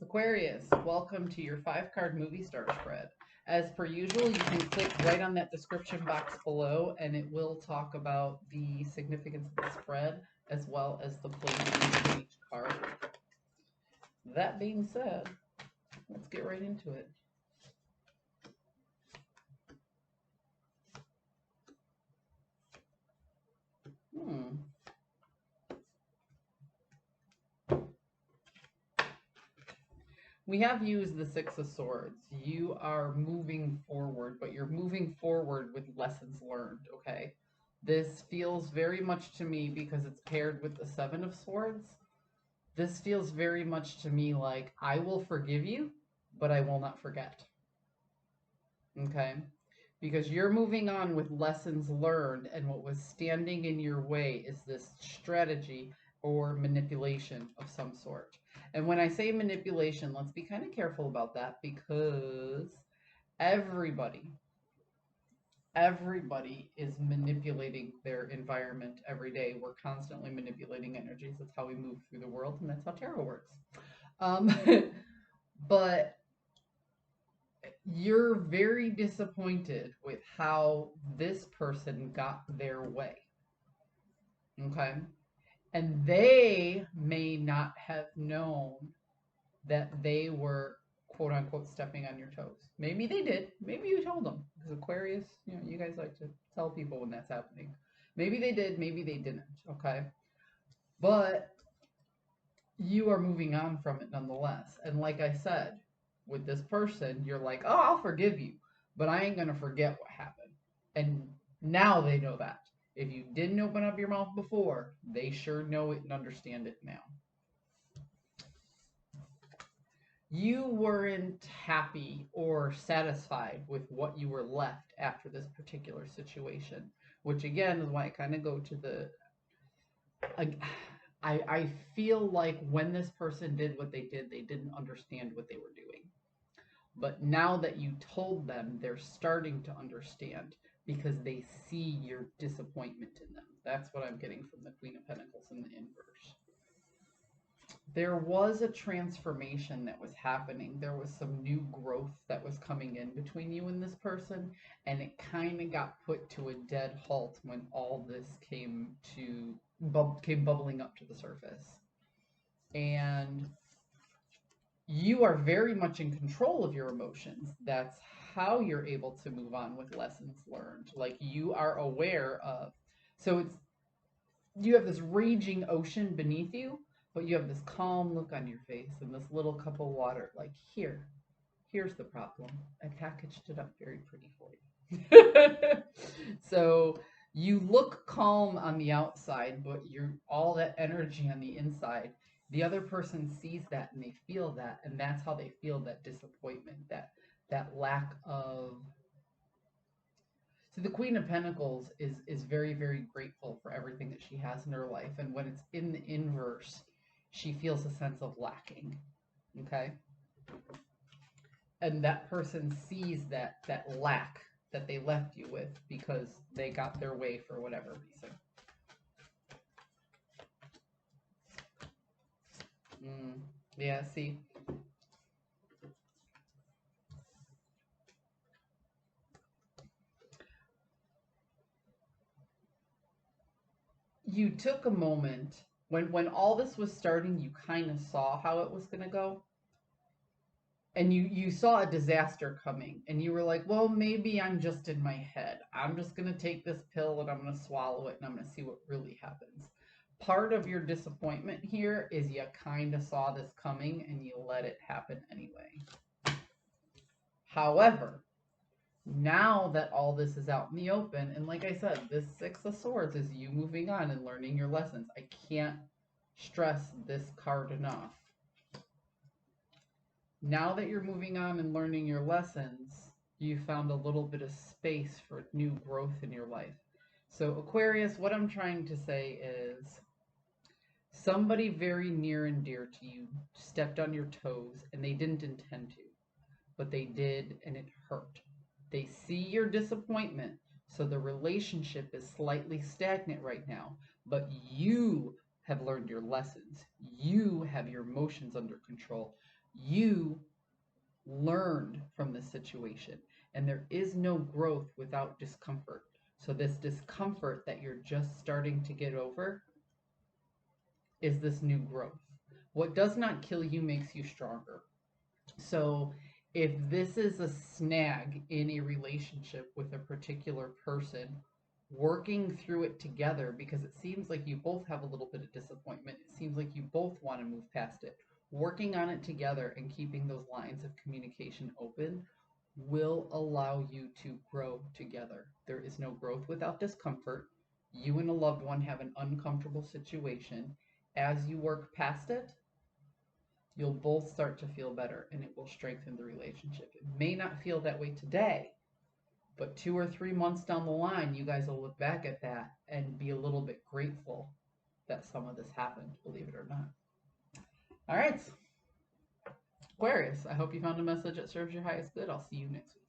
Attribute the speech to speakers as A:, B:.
A: Aquarius, welcome to your 5 card movie star spread. As per usual, you can click right on that description box below and it will talk about the significance of the spread as well as the placement of each card. That being said, let's get right into it. We have used the Six of Swords. You are moving forward, but you're moving forward with lessons learned, okay? This feels very much to me, because it's paired with the Seven of Swords, this feels very much to me like, I will forgive you, but I will not forget. Okay? Because you're moving on with lessons learned, and what was standing in your way is this strategy or manipulation of some sort. And when I say manipulation, let's be kind of careful about that, because everybody is manipulating their environment every day. We're constantly manipulating energies. That's how we move through the world, and that's how tarot works. But you're very disappointed with how this person got their way. Okay? And they may not have known that they were, quote unquote, stepping on your toes. Maybe they did. Maybe you told them. Because Aquarius, you guys like to tell people when that's happening. Maybe they did. Maybe they didn't. Okay? But you are moving on from it nonetheless. And like I said, with this person, you're like, oh, I'll forgive you, but I ain't going to forget what happened. And now they know that. If you didn't open up your mouth before, they sure know it and understand it now. You weren't happy or satisfied with what you were left after this particular situation, which again is why I kind of go to the... I feel like when this person did what they did, they didn't understand what they were doing. But now that you told them, they're starting to understand because they see your disappointment in them. That's what I'm getting from the Queen of Pentacles in the inverse. There was a transformation that was happening. There was some new growth that was coming in between you and this person, and it kind of got put to a dead halt when all this came bubbling up to the surface. And you are very much in control of your emotions. That's how you're able to move on with lessons learned. Like, you are aware of, so it's, you have this raging ocean beneath you, but you have this calm look on your face and this little cup of water. Like, here's the problem. I packaged it up very pretty for you. So you look calm on the outside, but you're all that energy on the inside. The other person sees that and they feel that, and that's how they feel that disappointment, that lack of... So the Queen of Pentacles is very, very grateful for everything that she has in her life, and when it's in the inverse, she feels a sense of lacking. Okay? And that person sees that lack that they left you with because they got their way for whatever reason. Yeah, see? You took a moment, when all this was starting, you kind of saw how it was going to go. And you saw a disaster coming, and you were like, well, maybe I'm just in my head. I'm just going to take this pill and I'm going to swallow it and I'm going to see what really happens. Part of your disappointment here is you kind of saw this coming and you let it happen anyway. However, now that all this is out in the open, and like I said, this Six of Swords is you moving on and learning your lessons. I can't stress this card enough. Now that you're moving on and learning your lessons, you found a little bit of space for new growth in your life. So Aquarius, what I'm trying to say is, somebody very near and dear to you stepped on your toes, and they didn't intend to, but they did, and it hurt. They see your disappointment, so the relationship is slightly stagnant right now, but you have learned your lessons. You have your emotions under control. You learned from this situation, and there is no growth without discomfort. So, this discomfort that you're just starting to get over is this new growth. What does not kill you makes you stronger. So, if this is a snag in a relationship with a particular person, working through it together, because it seems like you both have a little bit of disappointment, it seems like you both want to move past it. Working on it together and keeping those lines of communication open will allow you to grow together. There is no growth without discomfort. You and a loved one have an uncomfortable situation. As you work past it, you'll both start to feel better and it will strengthen the relationship. It may not feel that way today, but 2 or 3 months down the line, you guys will look back at that and be a little bit grateful that some of this happened, believe it or not. All right, Aquarius, I hope you found a message that serves your highest good. I'll see you next week.